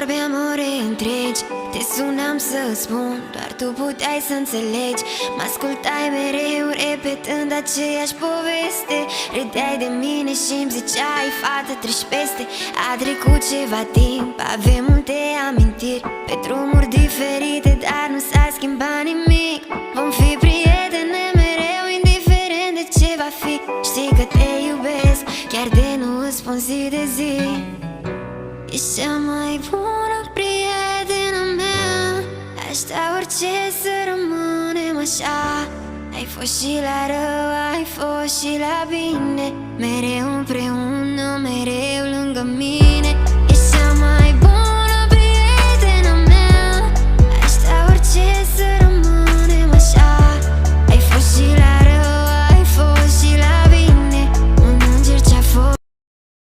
vorbeam ore întregi, te sunam să spun, doar tu puteai să înțelegi. Mă ascultai mereu repetând aceeași poveste. Râdeai de mine și-mi ziceai, fată, treci peste. A trecut ceva timp, avem multe amintiri pe drumuri diferite, dar nu s-a schimbat nimic. Vom fi prietene mereu, indiferent de ce va fi. Știi că te iubesc, chiar de nu îți spun zi de zi. Ești cea mai bună prietenă mea, aș da orice să rămânem așa. Ai fost și la rău, ai fost și la bine, mereu împreună.